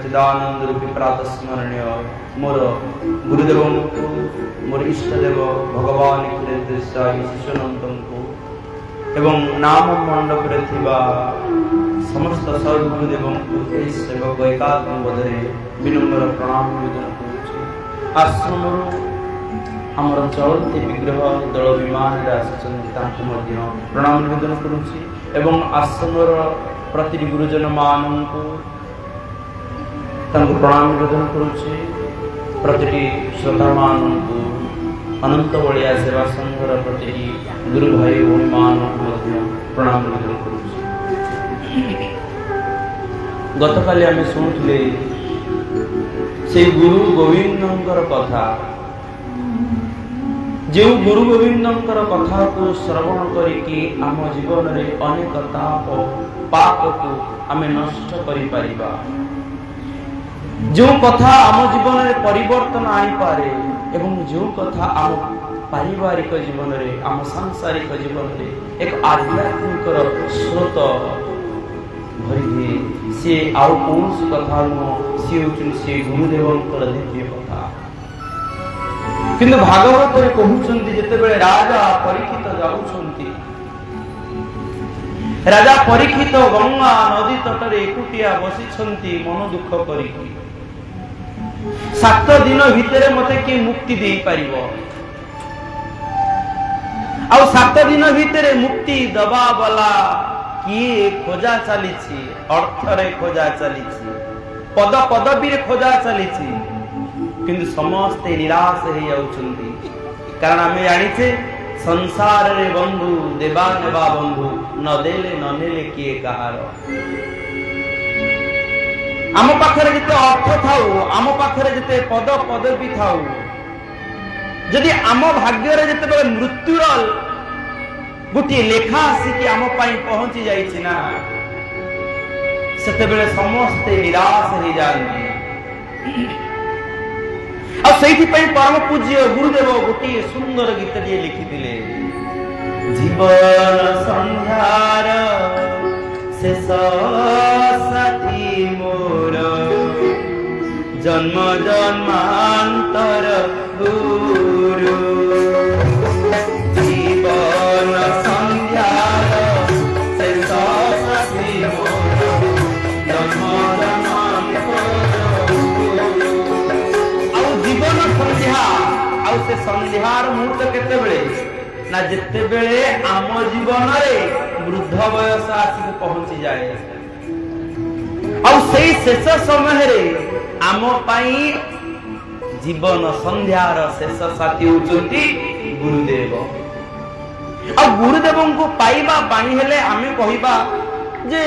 चिदानंद रूपी प्रातः स्मरणीय मोर गुरुदेव मोर इष्टदेव भगवान शिशुनंद को एवं नाम मंडप समस्त सद्गुरुदेव को सेवक एकात्म बधे विनम्र प्रणाम निवेदन कर आश्रम आमर चलती विग्रह दल विमान प्रणाम निवेदन करुँच आश्रम प्रति गुरुजन मान प्रणाम निवेदन करुँचे प्रति श्रोता मान अनंत बलिया सेवा संघर प्रति गुरु भाई भौणी मान प्रणाम निवेदन करुँचे। गतकाली आम शुणुले से गुरु गोविंद कथा जो गुरु गोविंदंकर कथा को श्रवण करिकी आम जीवन रे अनेक ताप पाप को आमे नष्ट करि परिबा, जो कथा आम जीवन रे परिवर्तन आनी पारे एवं जो कथा आम पारिवारिक जीवन रे आम सांसारिक जीवन रे एक आध्यात्मिक स्रोत भरी दिए, सी आउ कौन कथा नुह, सी होचुन सी गुरुदेवंकर दिव्य कथा। किंतु भागवत कहउछन्ति जेतेबेले राजा परीक्षित जाउछन्ति, राजा परीक्षित गंगा नदी तटरे एकुटिया बसिछन्ति मन दुख करिकी, 7 दिन भितरे मते कि मुक्ति देई परिबो, आउ 7 दिन भितरे मुक्ति दबा वाला किए खोजा चलीछि, अर्थ रे खोजा चलीछि, पद पदवी रे खोजा चलीछि, किंतु समस्ते निराश हो जाउछन्ति। कारण आमे जानिछे संसार रे बंधु देवा नेबा बंधु न देले न नेले किए कहार। आम पाखरे जते अर्थ थाउ, आम पाखरे जते पद पदवी थाउ, जदि आम भाग्य रे जते बेले मृत्युर गोटे लेखा आसिकी आम पाई पहुंची जाइछि ना, सेते बेले समस्ते निराश हो जाନ୍ତି। परम पूज्य गुरुदेव गोटे सुंदर गीत लिखिथिले, जीवन संध्यार शेष साथी मोर, जन्म जन्मांतर गुरु, जीवन संध्यार शेष साथी मोर, जन्म से संध्यार मुहूर्त केते बेले ना, जेते बेले आम जीवन रे वृद्ध वयस आसी पहुंची जाए, आउ सेई शेष समय रे आम पाई जीवन संध्यार शेष साथी होचंती गुरुदेव। आ गुरुदेवं को पाइबा पानी हेले आमे कहिबा जे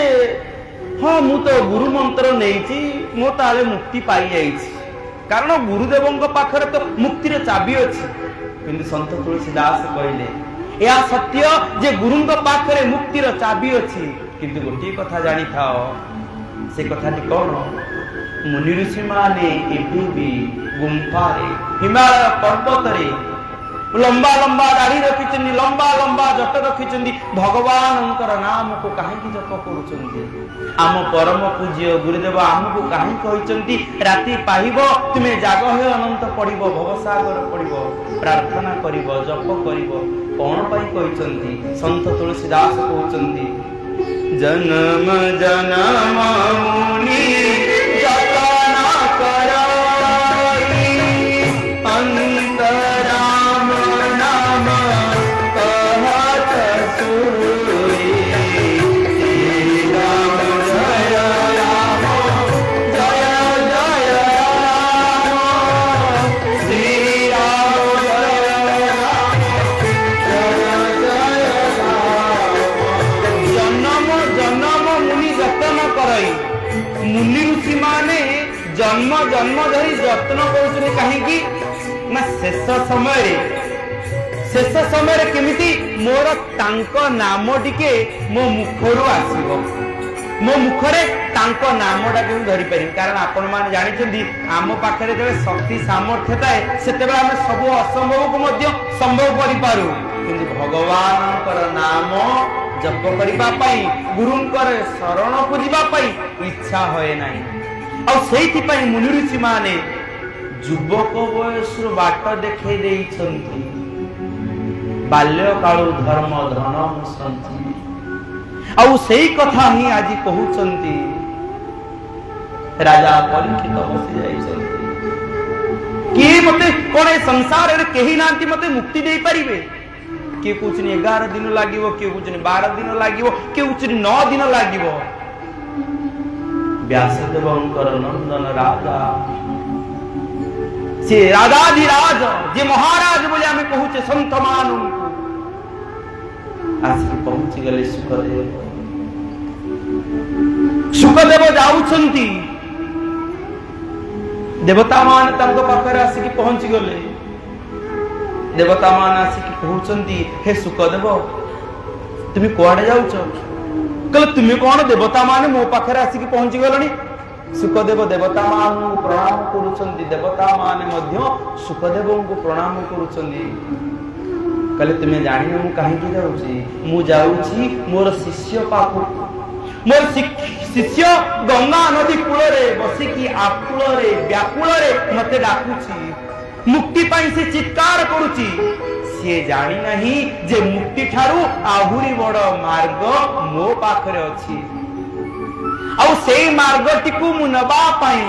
हां मु तो गुरु मंत्र नेइची, मो ताले मुक्ति पाई जाईची, कारण गुरुदेवंक पाखरे तो मुक्तिर चाबी अछि। किंतु संत तुलसीदास कहले या सत्य जे गुरुंक पाखरे मुक्तिर चाबी अछि, किंतु गोटे कथा जानि थाओ, से कथाटी कोन, मुनि ऋषि माने एबी भी गुंफा रे हिमालय पर्वत रे लंबा लंबा दाढ़ी रखिचंदी, लंबा लंबा जट रखिचंदी, भगवानंकर नाम को काहे जप करूचंदी। आम परम पूज्य गुरुदेव आमको काहे कहिचंती, राति पाइबो तुमे जाग हे अनंत पड़िबो, भवसागर पड़िबो, प्रार्थना करिबो, जप करिबो, कोन पई कहिचंती। संत तुलसीदास कहउचंती, जन्म जन्म मुनि जतना कराई, अंतराम नाम कहत सुई, मुनि ऋषि माने जन्म जन्म धरी जत्न करुछनी काहेकि ना, शेष समय रे केमिति मोर तांको नाम टिके मो मुखरु आसीबो, मो मुखरे तांको नामटा के धरि पारि। कारण आपण माने जानिछन्ती आम पाखरे जे शक्ति सामर्थ्य थाए सेतेबेला हम सब असंभव को मध्य संभव करि पारु, किंतु भगवानकर नाम जप करिबा पई, गुरुंकर शरण पूजिबा पई इच्छा होए नाही। और सेहिति पई मुनि ऋषि माने युवक बयस बाट देखै देइछन्ती, बाल्य काल धर्म धन संति, और सेही कथा ही आज कहउछन्ती राजा परीक्षित बसि जाइछन्ती कि मते कोने संसार रे केही नांती मते मुक्ति देई परिबे। किए कुछनी 11 दिन लागिवो, किए कुछनी 12 दिन लागिवो, किए कुछनी 9 दिन लागिवो। व्यासदेवंकर नंदन राजा से राजाधिराज जे महाराज बोले आमे कहूचे संत मानू आसी पहुंची गले सुखदेव। सुखदेव जाउछंती, देवता मान तांको पाखरे आसी पहुंची गले। देवता मान आसिक कहउचंती हे सुखदेव तुम कुआडे जाउछ कहले तुम कौन देवता माने मो पाखरे आसिक पहुंची गलनी सुखदेव देवता मान प्रणाम करूचंती देवता माने मध्य सुखदेव को प्रणाम करूचंती कहले तुम जानि मु काहे की जाउची मु जाउची मोर शिष्य पाखु मोर शिष्य गंगा नदी कूल रे बसिकी आकुल रे व्याकुल रे मते डाकुची मुक्ति पाई से चित्कार करूची से जानी नहीं जे मुक्ति ठारू आहुरी बड़ मार्ग मो पाखरे अछि आउ सेई मार्गटिकु मु नबा पाई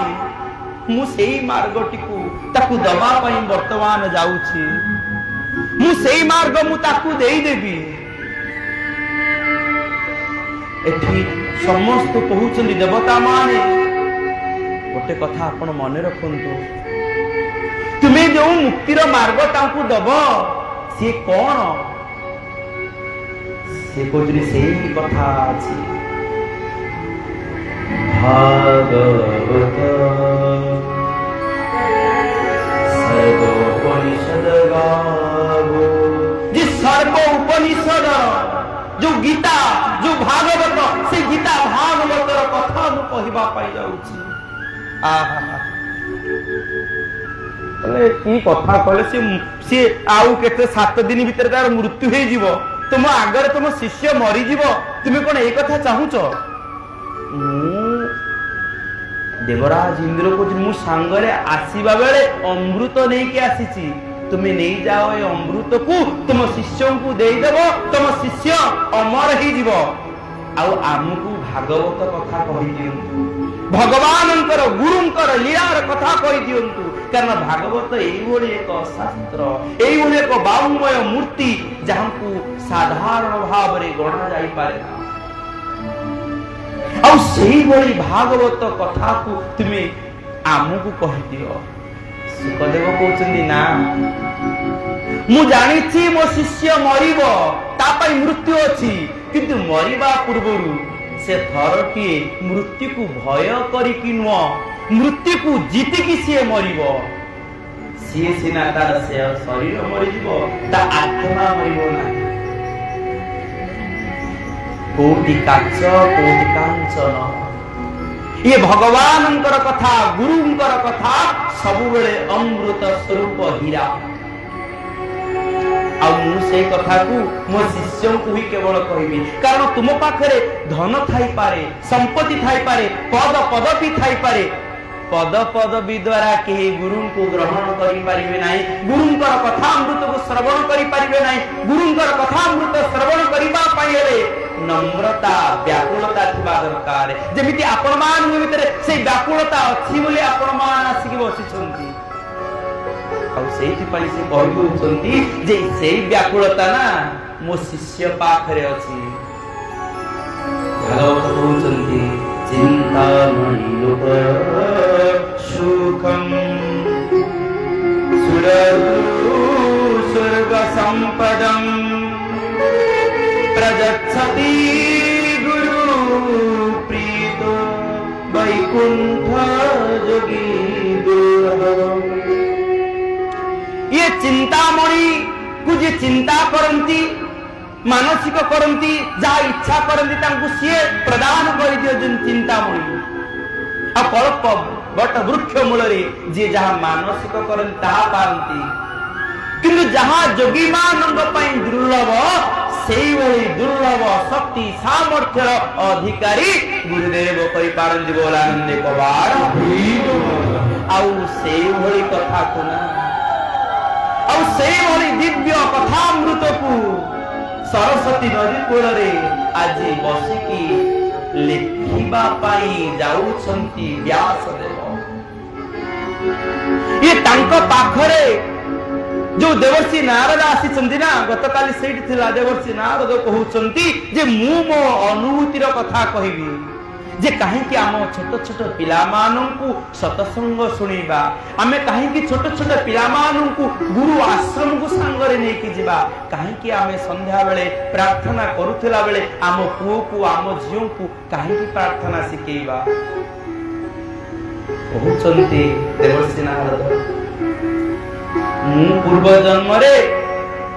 मु सेई मार्गटिकु ताकू दबा पाई वर्तमान जाउछि मु सेई मार्ग मु ताकू देई देबी एठी समस्त कहउछन देवता माने गोटे कथा आपण मने रखंतु तुमे जो मुक्तिर मार्ग ताकू दब से कौन से कोजरी सेही कथा अछि भागवत सर्वोपनिषद गावो जी सर्व उपनिषद जो गीता जो भागवत से गीता भागवत कथा मु कहबा पाई जाउछि आहा की कथा कहले सी आउ केते 7 दिन भीतर तार मृत्यु हे जीवो तुम आगर तुम शिष्य मरी जीवो तुम कोन ए कथा चाहूच देवराज इंद्र को मु सांगरे आसीबा बेले अमृत नै के आसीची तुम नै जाओ ए अमृत को तुम शिष्य को देई देबो तुम शिष्य अमर ही जीवो आउ आमकु भागवत कथा कहि दियंतु भगवानंकर गुरुंकर लीलार कथा कहि दियंतु कारण भागवत एइभଳି एक शास्त्र एइभଳି एक बाहुमय मूर्ति जहांकु साधारण भाव रे गणा जाई पारे ना आ सेही भଳି भागवत कथा को तुमे आमकु कहि दियो सुखदेव कहउचंदी ना मु जानि छी मो शिष्य मरिबो ता पई मृत्यु अछि किंतु मरिबा पूर्वरु से थरटी मृत्यु को भय करी कि नुआ मृत्यु को जीति कि सी मरिबो सी सिना तार से शरीर मरिबो ता आत्मा मरिबो ना कोटि काच कोटि कांचन ये भगवानंकर कथा गुरुंकर कथा सब बेले अमृत स्वरूप हीरा आ मु से कथा को मो शिष्य को ही केवल कहबी कारण तुम पाखरे धन थाई पारे संपत्ति थाई पारे पद पदवी थाई पारे पद पदवी द्वारा के गुरु को ग्रहण करि पारिबे नाही गुरुंकर कथा अमृत को श्रवण करि पारिबे नाही गुरुंकर कथा अमृत श्रवण करिबा पाइले नम्रता व्याकुलता थिबा दरकार जेमिति आपण मान भीतर से व्याकुलता अछि बोले आपण मान आसी के बसि छंती से कहउचंती जे से व्याकुलता ना मो शिष्य पाखरे अछि भागवत कहउचंती चिंतामणि लोक सुखम सुरगु स्वर्ग संपदम प्रजच्छति गुरु प्रीतो वैकुंठ जोगी दुर्लभ ये चिंतामणि को जे चिंता करंती मानसिक करंती जा इच्छा करंती तांकु सिए प्रदान कर दियो जिन चिंतामणि आ कल्प बट वृक्ष मूल रे जे जहा मानसिक करंती ता पारंती किंतु जहा जोगी मानंग पई दुर्लभ सेई वही दुर्लभ शक्ति सामर्थ्य अधिकारी गुरुदेव करि पारंती बोलानंदे कबार आउ सेई वही कथा कोना दिव्य कथामृत को सरस्वती नदी कूल रे आज बसिकी लिखिबा पाई जाउछंती व्यासदेव ये तांको पाखरे जो देवर्षि नारद आसी ना गतकाली सेठी थिला देवर्षि नारद कहउछंती जे मु मो अनुभूतिर कथा कहबी जे कहीं कि आम छोट छोट पिला माननकु सतसंग सुनिबा आमे कहीं कि छोट छोट पिला माननकु गुरु आश्रम को संगरे नै कि जिबा कहीं कि आमे संध्या बेले प्रार्थना करूथला बेले आम पुओ को आम झियो को कहीं कि प्रार्थना सिकेइबा कहउचंती देवर्षि नारद मु पूर्व जन्म रे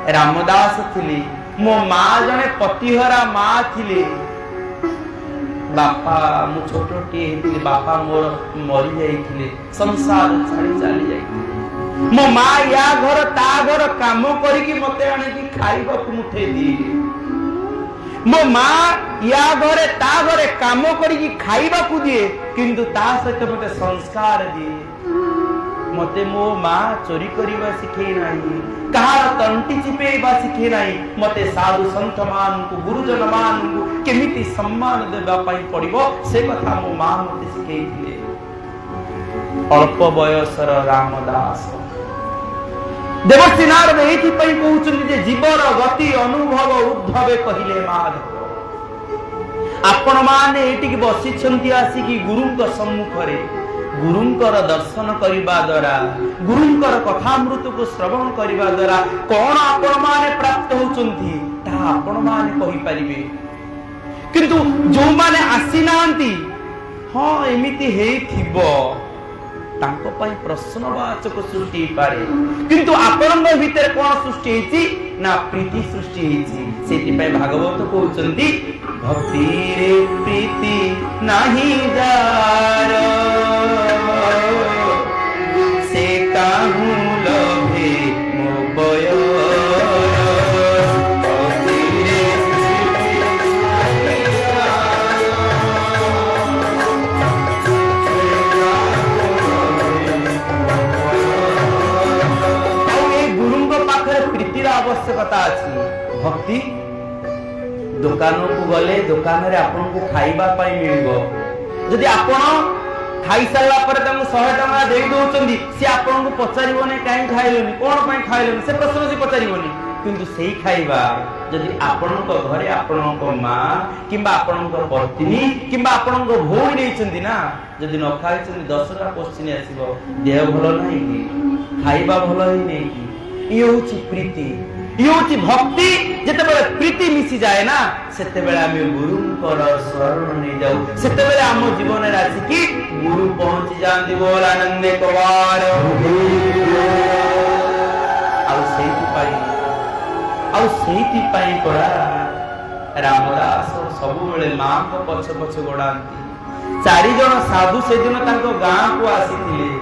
रामदास थिले मो माँ जने पतिहरा माँ थिले बापा मु छोटोटी हेतिले बापा मोर मरी जाइथिले संसार छाड़ी चली जाइथिले मो माँ या घर ता घर काम करिकि मते आनिकि खाइबा को मुठे दिए मो माँ या घरे ता घरे काम करिकि खाइबा को दिए किंतु ता सहित मते संस्कार दिए मते मो माँ चोरी करिबा सिखै नाही कहार तंटी चिपेबा सिखै नाही मते साधु संत मान को गुरुजन मान को केमिति सम्मान देबा पई पड़िबो से कथा मो माँ मते सिखैथिले अल्प बयसर रामदास देवर्षि नारद एथि पई कहउछन्ति जे जीवन गति अनुभव उद्धवे कहिले माधव आपण माने एटिक बसिछन्ति आसी कि गुरुंक सम्मुखरे गुरुंकर दर्शन करिबा द्वारा गुरुंकर कथामृत को श्रवण करिबा द्वारा कोन आपण माने प्राप्त होचन्ति ता आपण माने कहि परिबे किंतु जो माने आसी नांती हां एमिति हेई थिबो तांको पई प्रश्नवाचक सृष्टि पारे किंतु आपनक भीतर कोन सृष्टि हेची ना प्रीति सृष्टि हेची सेति पई भागवत कहउचन्ति भक्ति रे प्रीति नाही जार से काहू लभे मो बय आवश्यकता अछि भक्ति दुकान को गले दुकान रे आपन को खाइबा पई मिलबो जदि आपन खाई सारा पर तम 100 टका देई दोचंदी से आपन को पचारिबोनी काई खाइलोनी कोन पई खाइलोनी से प्रश्न से पचारिबोनी किंतु सेही खाइबा जदि आपन को घरे आपन को मां किबा आपन को पत्नी किबा आपन को भौणी देइचंदी ना जदि न खाइचंदी 10 टा क्वेश्चन आसीबो देह भलो नाही कि खाइबा भलो ही नहीं कि ये होची प्रीति ये होची भक्ति जते बेले प्रीति मिसी जाए ना सेते बेले हम गुरुंकर शरण नै जाऊ सेते बेले हम जीवन रे आसी कि गुरु पहुंची जांदी बोल आनंद कवार आउ सेति पाई पड़ा रामदास सब बेले मां को पछ पछ गोडांती चारि जण साधु से दिन तांको गां को आसीथिले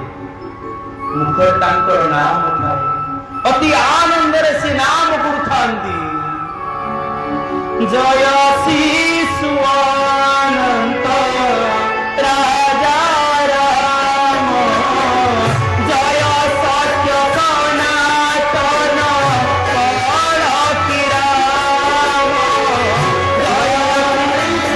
मुखर तांकर नाम उठाए अति आनंद रे से नाम गुरुथांती जय शिशु अनंत राजा राम जय सत्य सनातन कलकी राम जय राधे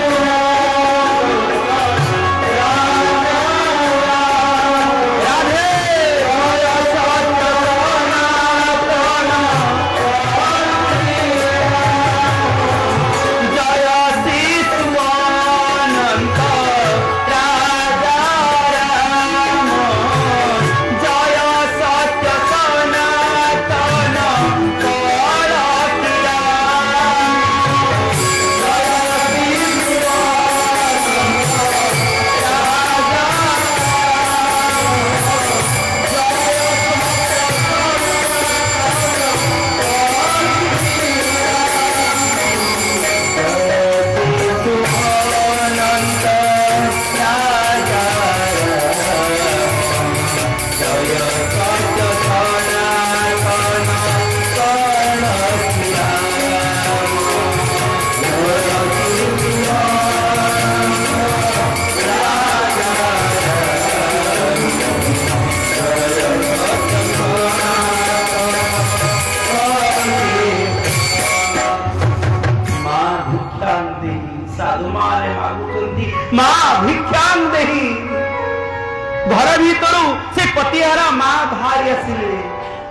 घर भीतर से पतिहारा माँ बाहर आसिले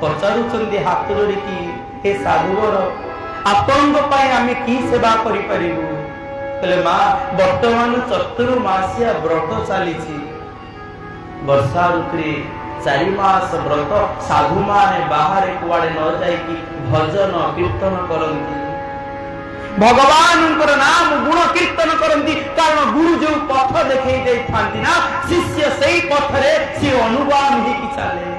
पचारुचंदी हाथ जोड़ी की हे साधुवर आपन आमे की सेवा करि परिबु कहले माँ वर्तमान चतुर्मासिया व्रत चली वर्षा ऋतु 4 मास व्रत साधु माने बाहर कुआड़े न जाई कि भजन कीर्तन करंती भगवान नाम गुण कीर्तन करती कारण गुरु जो पथ देखे ना शिष्य से पथ रे सी अनुगामी चले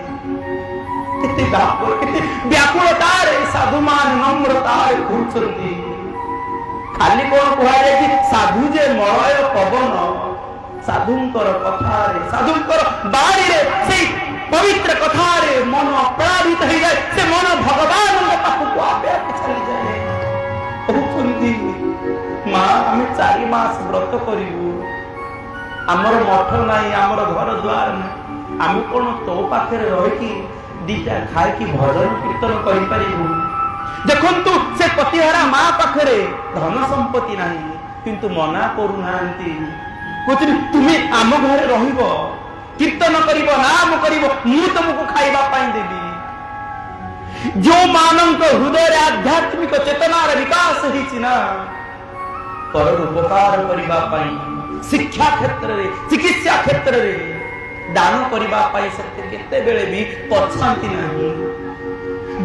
କେତେ ବ୍ୟାକୁଳତାରେ ସାଧୁମାନେ ନମ୍ରତାରେ କହୁଛନ୍ତି। ଖାଲି କଣ କୁହାଯାଇଛି ସାଧୁ ଯେ ମଳୟ ପବନ, ସାଧୁଙ୍କର କଥାରେ ସାଧୁଙ୍କର ବାଣୀରେ ସେଇ ପବିତ୍ର କଥାରେ ମନ ପ୍ଳାବିତ ହେଇଯାଏ। ସେ ମନ ଭଗବାନଙ୍କ ପାଖକୁ ଆପେ ଆପେ ଚାଲିଯାଏ। କହୁଛନ୍ତି ମା ଆମେ 4 ମାସ ବ୍ରତ କରିବୁ, ଆମର ମଠ ନାହିଁ, ଆମର ଘର ଦ୍ୱାର ନାହିଁ, ଆମେ କଣ ତୋ ପାଖରେ ରହିକି 2ଟା ଖାଇକି ଭଜନ କୀର୍ତ୍ତନ କରିପାରିବୁ? ଦେଖନ୍ତୁ ସେ ପତିହାରା ମା ପାଖରେ ଧନ ସମ୍ପତ୍ତି ନାହିଁ, କିନ୍ତୁ ମନା କରୁନାହାନ୍ତି। କହୁଛନ୍ତି ତୁମେ ଆମ ଘରେ ରହିବ, କୀର୍ତ୍ତନ କରିବ, ନାମ କରିବ, ମୁଁ ତମକୁ ଖାଇବା ପାଇଁ ଦେବି। ଯୋଉମାନଙ୍କ ହୃଦୟରେ ଆଧ୍ୟାତ୍ମିକ ଚେତନାର ବିକାଶ ହେଇଛି ନା, ପରର ଉପକାର କରିବା ପାଇଁ, ଶିକ୍ଷା କ୍ଷେତ୍ରରେ, ଚିକିତ୍ସା କ୍ଷେତ୍ରରେ ଦାନ କରିବା ପାଇଁ ସେତେ କେତେବେଳେ ବି ପଛାନ୍ତି ନାହିଁ,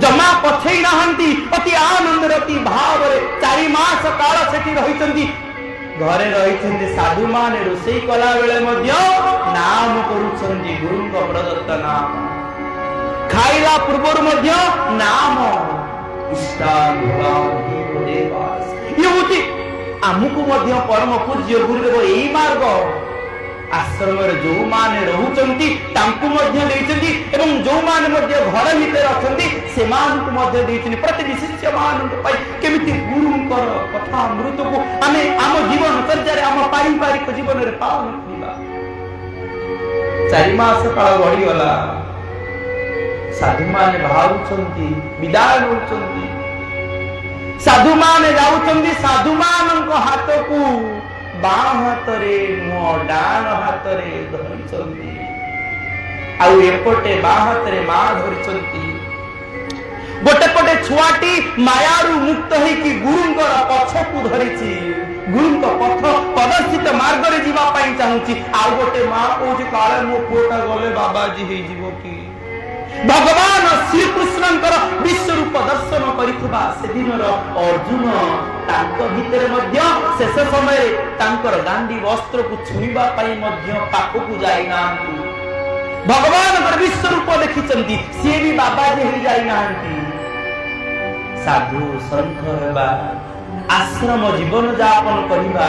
ଜମା ପଛେଇ ନାହାନ୍ତି। ଅତି ଆନନ୍ଦରେ ଅତି ଭାବରେ 4 ମାସ କାଳ ସେଠି ରହିଛନ୍ତି। ଘରେ ରହିଛନ୍ତି ସାଧୁମାନେ, ରୋଷେଇ କଲା ବେଳେ ମଧ୍ୟ ନାମ କରୁଛନ୍ତି, ଗୁରୁଙ୍କ ପ୍ରଦତ୍ତ ନାମ। ଖାଇଲା ପୂର୍ବରୁ ମଧ୍ୟ ନାମ। ଆମକୁ ମଧ୍ୟ ପରମ ପୂଜ୍ୟ ଗୁରୁଦେବ ଏଇ ମାର୍ଗ ଆଶ୍ରମରେ ଯୋଉମାନେ ରହୁଛନ୍ତି ତାଙ୍କୁ ମଧ୍ୟ ଦେଇଛନ୍ତି, ଏବଂ ଯୋଉମାନେ ମଧ୍ୟ ଘର ଭିତରେ ଅଛନ୍ତି ସେମାନଙ୍କୁ ମଧ୍ୟ ଦେଇଛନ୍ତି। ପ୍ରତି ଶିଷ୍ୟ ମାନଙ୍କ ପାଇଁ କେମିତି ଗୁରୁଙ୍କର କଥା ଅମୃତକୁ ଆମେ ଆମ ଜୀବନ ଚର୍ଯ୍ୟାରେ, ଆମ ପାରିବାରିକ ଜୀବନରେ ପାଳନ କରିବା। 4 ମାସ କାଳ ଗଡ଼ିଗଲା, ସାଧୁମାନେ ବାହାରୁଛନ୍ତି, ବିଦାୟ ନେଉଛନ୍ତି। ସାଧୁମାନେ ଯାଉଛନ୍ତି, ସାଧୁମାନଙ୍କ ହାତକୁ ବାଁ ହାତରେ ନୁହଁ ଡାହାଣ ହାତରେ ଧରିଛନ୍ତି, ଆଉ ଏପଟେ ବାଁ ହାତରେ ମା ଧରିଛନ୍ତି। ଗୋଟେ ପଟେ ଛୁଆଟି ମାୟାରୁ ମୁକ୍ତ ହେଇକି ଗୁରୁଙ୍କର ପଛକୁ ଧରିଛି, ଗୁରୁଙ୍କ ପଥ ପ୍ରଦର୍ଶିତ ମାର୍ଗରେ ଯିବା ପାଇଁ ଚାହୁଁଛି। ଆଉ ଗୋଟେ ମା କହୁଛି କାଳେ ମୋ ପୁଅଟା ଗଲେ ବାବାଜୀ ହେଇଯିବ କି? ଭଗବାନ ଶ୍ରୀକୃଷ୍ଣଙ୍କର ବିଶ୍ୱରୂପ ଦର୍ଶନ କରିଥିବା ସେଦିନର ଅର୍ଜୁନ ତାଙ୍କ ଭିତରେ ମଧ୍ୟ ଶେଷ ସମୟରେ ତାଙ୍କର ଗାଣ୍ଡି ବସ୍ତ୍ରକୁ ଛୁଇଁବା ପାଇଁ ମଧ୍ୟ ପାଖକୁ ଯାଇନାହାନ୍ତି। ଭଗବାନଙ୍କର ବିଶ୍ୱରୂପ ଦେଖିଛନ୍ତି, ସିଏ ବି ବାବାଜୀ ହେଇ ଯାଇନାହାନ୍ତି। ସାଧୁ ସନ୍ଥ ହେବା, ଆଶ୍ରମ ଜୀବନ ଯାପନ କରିବା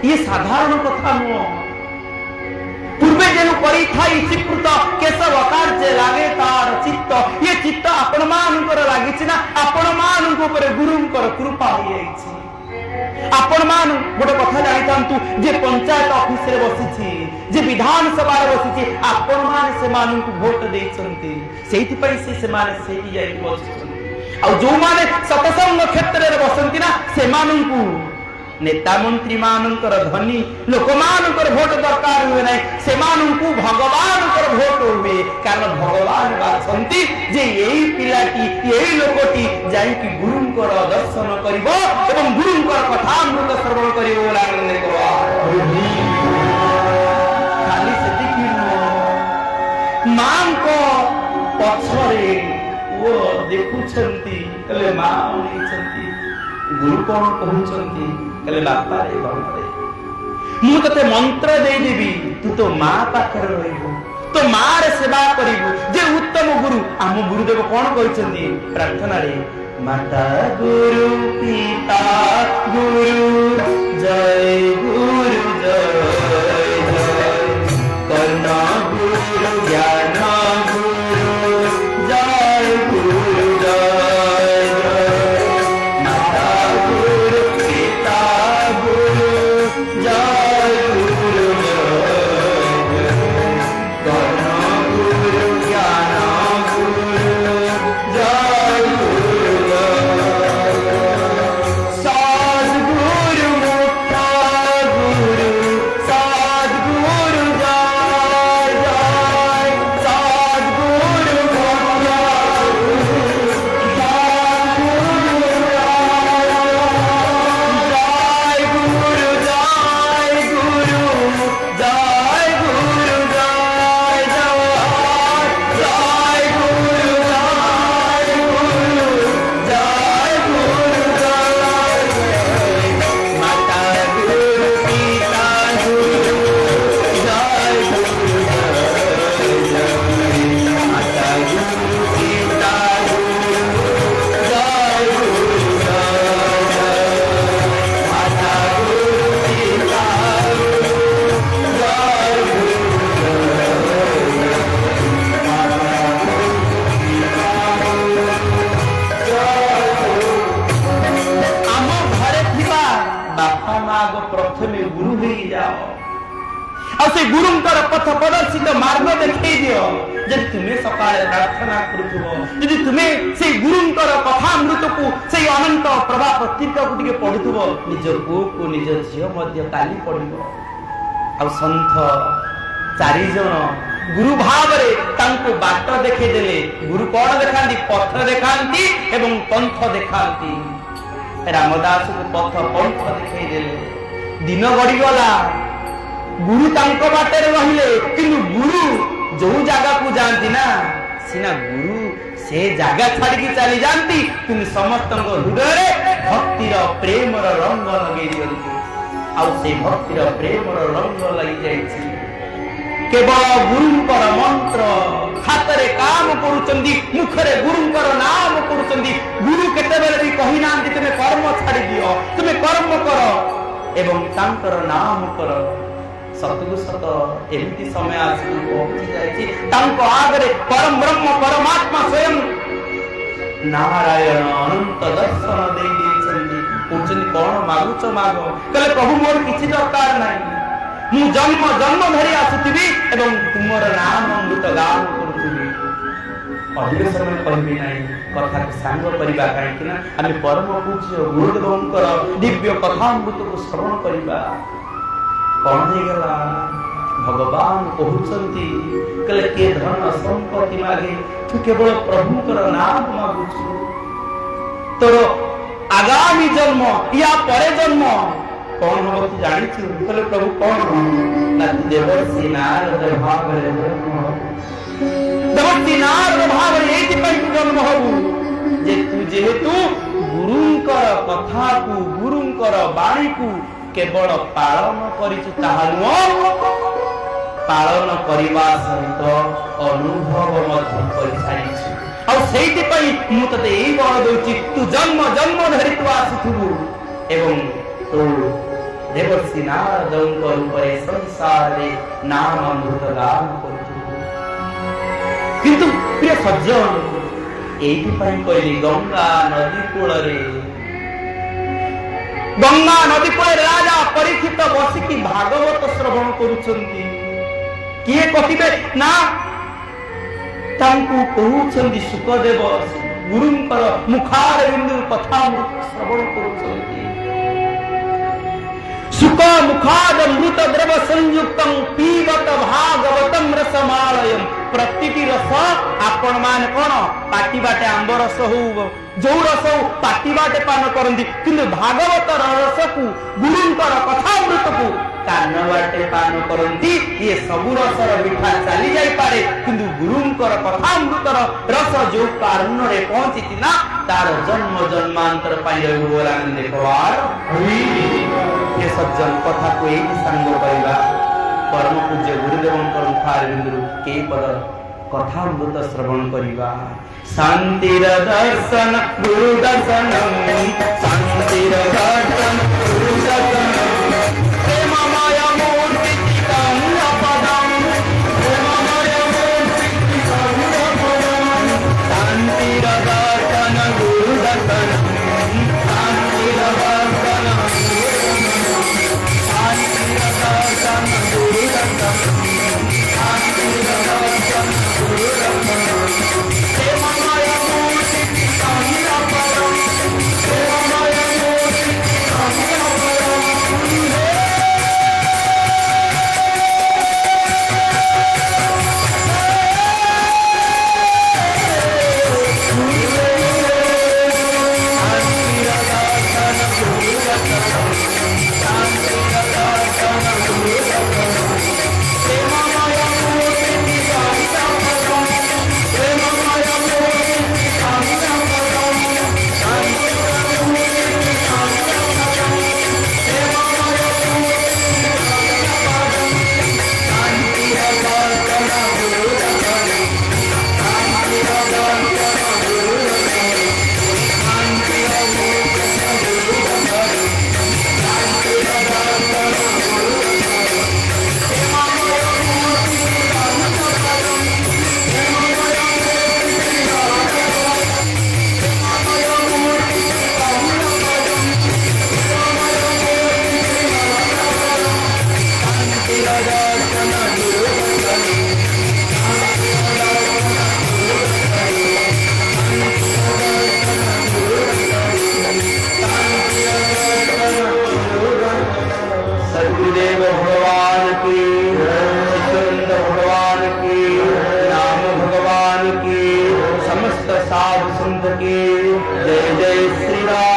ଇଏ ସାଧାରଣ କଥା ନୁହଁ। ପୂର୍ବେ ଯେଣୁ କରିଥାଇ ଚିତ୍କୃତ କେଶବ କାର୍ଯ୍ୟ ଲାଗେ ତାର ଚିତ୍ତ। ଏ ଚିତ୍ତ ଆପଣ ମାନଙ୍କର ଲାଗିଛି ନା ଆପଣ ମାନଙ୍କ ଉପରେ ଗୁରୁଙ୍କର କୃପା ହେଇଯାଇଛି। ଆପଣ ମାନ ଗୋଟେ କଥା ଜାଣିଥାନ୍ତୁ, ଯେ ପଞ୍ଚାୟତ ଅଫିସରେ ବସିଛି, ଯେ ବିଧାନସଭାରେ ବସିଛି, ଆପଣ ମାନେ ସେମାନଙ୍କୁ ଭୋଟ ଦେଇଛନ୍ତି, ସେଇଥିପାଇଁ ସେମାନେ ସେଇଠି ଯାଇକି ବସିଛନ୍ତି। ଆଉ ଯୋଉମାନେ ସତସଙ୍ଗ କ୍ଷେତ୍ରରେ ବସନ୍ତି ନା, ସେମାନଙ୍କୁ ନେତା ମନ୍ତ୍ରୀ ମାନଙ୍କର, ଧନୀ ଲୋକମାନଙ୍କର ଭୋଟ ଦରକାର ହୁଏ ନାହିଁ, ସେମାନଙ୍କୁ ଭଗବାନଙ୍କର ଭୋଟ ହୁଏ। କାରଣ ଭଗବାନ ବାଛନ୍ତି ଯେ ଏଇ ପିଲାଟି, ଏଇ ଲୋକଟି ଯାଇକି ଗୁରୁଙ୍କର ଦର୍ଶନ କରିବ ଏବଂ ଗୁରୁଙ୍କର କଥା ଅମୃତ ଶ୍ରବଣ କରିବ। ଖାଲି ସେତିକି ନୁହଁ, ମାଙ୍କ ପଛରେ ପୁଅ ଦେଖୁଛନ୍ତି, ହେଲେ ମା ଅନେଇଛନ୍ତି। ଗୁରୁ କଣ କହୁଛନ୍ତି? ହେଲେ ବାପା ରେ ଭଲରେ ମୁଁ ତତେ ମନ୍ତ୍ର ଦେଇଦେବି, ତୁ ତୋ ମା ପାଖରେ ରହିବୁ, ତୋ ମା ରେ ସେବା କରିବୁ। ଯେ ଉତ୍ତମ ଗୁରୁ, ଆମ ଗୁରୁଦେବ କଣ କହିଛନ୍ତି ପ୍ରାର୍ଥନାରେ? ମାତା ଗୁରୁ ପିତା ଗୁରୁ ଜୟ ଗୁରୁ ଜୟ ଜୟ, କର୍ଣ୍ଣ ଗୁରୁ ଜ୍ଞାନ ଗୁରୁ ଜୟ ଗୁରୁ ଜୟ ଜୟ, ମାତା ଗୁରୁ ପିତା গুরু জয় গুরু জয় গণ গুরু জ্ঞান গুরু জয় গুরু সদ্গুরু মুক্ত গুরু ଯାଅ ଆଉ ସେ ଗୁରୁଙ୍କର ପଥ ପ୍ରଦର୍ଶିତ ମାର୍ଗ ଦେଖେଇ ଦିଅ। ଯଦି ତୁମେ ସକାଳେ ପ୍ରାର୍ଥନା କରୁଥିବ, ଯଦି ତୁମେ ସେଇ ଗୁରୁଙ୍କର କଥାମୃତକୁ ସେଇ ଅନନ୍ତ ପ୍ରଭା ପତ୍ରିକାକୁ ଟିକେ ପଢୁଥିବ, ନିଜ ପୁଅକୁ ନିଜ ଝିଅ ମଧ୍ୟ କାଲି ପଢିବ। ଆଉ ସନ୍ଥ 4 ଜଣ ଗୁରୁ ଭାବରେ ତାଙ୍କୁ ବାଟ ଦେଖେଇଦେଲେ। ଗୁରୁ କଣ ଦେଖାନ୍ତି? ପଥ ଦେଖାନ୍ତି ଏବଂ ପନ୍ଥ ଦେଖାନ୍ତି। ରାମଦାସକୁ ପଥ ପନ୍ଥ ଦେଖେଇଦେଲେ। ଦିନ ଗଡ଼ିଗଲା, ଗୁରୁ ତାଙ୍କ ବାଟରେ ରହିଲେ, କିନ୍ତୁ ଗୁରୁ ଯୋଉ ଜାଗାକୁ ଯାଆନ୍ତି ନା, ସିନା ଗୁରୁ ସେ ଜାଗା ଛାଡିକି ଚାଲି ଯାଆନ୍ତି, କିନ୍ତୁ ସମସ୍ତଙ୍କ ହୃଦୟରେ ଭକ୍ତିର ପ୍ରେମର ରଙ୍ଗ ଲଗେଇ ଦିଅନ୍ତି। ଆଉ ସେଇ ଭକ୍ତିର ପ୍ରେମର ରଙ୍ଗ ଲାଗି ଯାଇଛି। କେବଳ ଗୁରୁଙ୍କର ମନ୍ତ୍ର ହାତରେ କାମ କରୁଛନ୍ତି, ମୁଖରେ ଗୁରୁଙ୍କର ନାମ କରୁଛନ୍ତି। ଗୁରୁ କେତେବେଳେ ବି କହିନାହାନ୍ତି ତୁମେ କର୍ମ ଛାଡି ଦିଅ, ତୁମେ କର୍ମ କର ଏବଂ ତାଙ୍କର ନାମ କର। ସତକୁ ସତ ଏମିତି ସମୟ ଆସିକି ପହଞ୍ଚି ଯାଇଛି, ତାଙ୍କ ଆଗରେ ପରମ ବ୍ରହ୍ମ ପରମାତ୍ମା ସ୍ୱୟଂ ନାରାୟଣ ଅନନ୍ତ ଦର୍ଶନ ଦେଇ ଦେଇଛନ୍ତି। କହୁଛନ୍ତି କଣ ମାଗୁଛ ମାଗ। କହିଲେ ପ୍ରଭୁ ମୋର କିଛି ଦରକାର ନାହିଁ, ମୁଁ ଜନ୍ମ ଜନ୍ମ ଧରି ଆସୁଥିବି ଏବଂ ତୁମର ନାମ ଅମୃତ ଗାନ କରୁଥିବି। ଅଧିକ ସମୟ କହିବି ନାହିଁ, କଥାକୁ ସାଙ୍ଗ କରିବା, କାହିଁକି ନା ଆମେ ପରମ ପୂଜ୍ୟ ଗୁରୁଦେବଙ୍କର ଦିବ୍ୟ କଥାମୃତକୁ ଶ୍ରବଣ କରିବା। କଣ ହେଇଗଲା? ଭଗବାନ କହୁଛନ୍ତି, କହିଲେ କିଏ ଧନ ସମ୍ପତ୍ତି ମାଗେ, ତୁ କେବଳ ପ୍ରଭୁଙ୍କର ନାମ ମାଗୁଛୁ। ତୋର ଆଗାମୀ ଜନ୍ମ, ୟା ପରେ ଜନ୍ମ କଣ ହବ ତୁ ଜାଣିଛୁ? କହିଲେ ପ୍ରଭୁ କଣ? ନା ତୁ ଦେବର୍ଷି ନାରଦ ଭାବରେ ଦେବର୍ଷି ନାରଦ ଭାବରେ ଏଇଥିପାଇଁ ତୁ ଜନ୍ମ ହବୁ ଯେ ତୁ ଯେହେତୁ ଗୁରୁଙ୍କର କଥାକୁ, ଗୁରୁଙ୍କର ବାଣୀକୁ କେବଳ ପାଳନ କରିଛୁ, ତାହା ନୁହଁ, ପାଳନ କରିବା ସହିତ ଅନୁଭବ ମଧ୍ୟ କରିସାରିଛୁ। ଆଉ ସେଇଥିପାଇଁ ମୁଁ ତତେ ଏଇ ବଳ ଦଉଛି, ତୁ ଜନ୍ମ ଜନ୍ମ ଧରି ତୁ ଆସୁଥିବୁ ଏବଂ ତୁ ଦେବର୍ଷି ନାରଦଙ୍କ ରୂପରେ ସଂସାରରେ ନାମ ଅମୃତ ଗାନ କରୁଥିବୁ। କିନ୍ତୁ ପ୍ରିୟ ସଜ୍ଜନ, ଏଇଥିପାଇଁ କହିଲି ଗଙ୍ଗା ନଦୀ କୂଳରେ, ଗଙ୍ଗା ନଦୀ କୂଳରେ ରାଜା ପରୀକ୍ଷିତ ବସିକି ଭାଗବତ ଶ୍ରବଣ କରୁଛନ୍ତି। କିଏ କହିବେ ନା, ତାଙ୍କୁ କହୁଛନ୍ତି ସୁକଦେବ ଗୁରୁଙ୍କର ମୁଖାର ବିନ୍ଦୁ କଥା ଶ୍ରବଣ କରୁଛନ୍ତି। ସୁକ ମୁଖାଦ ମୃତ ଦ୍ରବ ସଂଯୁକ୍ତଂ ପିବତ ଭାଗବତଂ ରସମାଳୟଂ। ପ୍ରତିଟି ରସ ଆପଣ ମାନେ କଣ ପାଟି ବାଟେ ଆମ୍ବ ରସ ହଉ, ଯୋଉ ରସ ହଉ ପାଟି ବାଟେ ପାନ କରନ୍ତି, କିନ୍ତୁ ଭାଗବତର ରସକୁ, ଗୁରୁଙ୍କର କଥାମୃତକୁ କାନ ବାଟେ ପାନ କରନ୍ତି। ଇଏ ସବୁ ରସର ମିଠା ଚାଲି ଯାଇପାରେ, କିନ୍ତୁ ଗୁରୁଙ୍କର କଥାମୃତର ରସ ଯୋଉ କାରଣରେ ପହଞ୍ଚିଛି ନା, ତାର ଜନ୍ମ ଜନ୍ମାନ୍ତର ପାଇଁ ରହିଗଲାନି। ଦେଖବାର ଏ ସଜ୍ଜନ କଥାକୁ ଏଇଠି ସାଙ୍ଗ କରିବା। ପରମ ପୂଜ୍ୟ ଗୁରୁଦେବଙ୍କର ମୁଖାର ବିନ୍ଦୁରୁ କେଇ ପଦ କଥାମୃତ ଶ୍ରବଣ କରିବା। ଶାନ୍ତିର ଦର୍ଶନ ଗୁରୁ ଦର୍ଶନ, ଶାନ୍ତିର ଦର୍ଶନ ଗୁରୁ ଦର୍ଶନ, ପ୍ରେମମୟ ମୂର୍ତ୍ତି ଚିତ୍ତଙ୍ଗ ପଦଂ, ପ୍ରେମମୟ ମୂର୍ତ୍ତି ଚିତ୍ତଙ୍ଗ ପଦଂ, ଶାନ୍ତିର ଦର୍ଶନ ଗୁରୁ ଦର୍ଶନ, ଶାନ୍ତିର ଦର୍ଶନ, ଶାନ୍ତିର ଦର୍ଶନ ଗୁରୁ ଦର୍ଶନ, ଶାନ୍ତିର ଦର୍ଶନ ଗୁରୁ ଦର୍ଶନ, ପ୍ରେମମୟ ମୂର୍ତ୍ତି ଚିତ୍ତଙ୍ଗ ପଦଂ, ପ୍ରେମମୟ ମୂର୍ତ୍ତି ଚିତ୍ତଙ୍ଗ ପଦଂ। रामचंद्र की जय। जय श्री राम।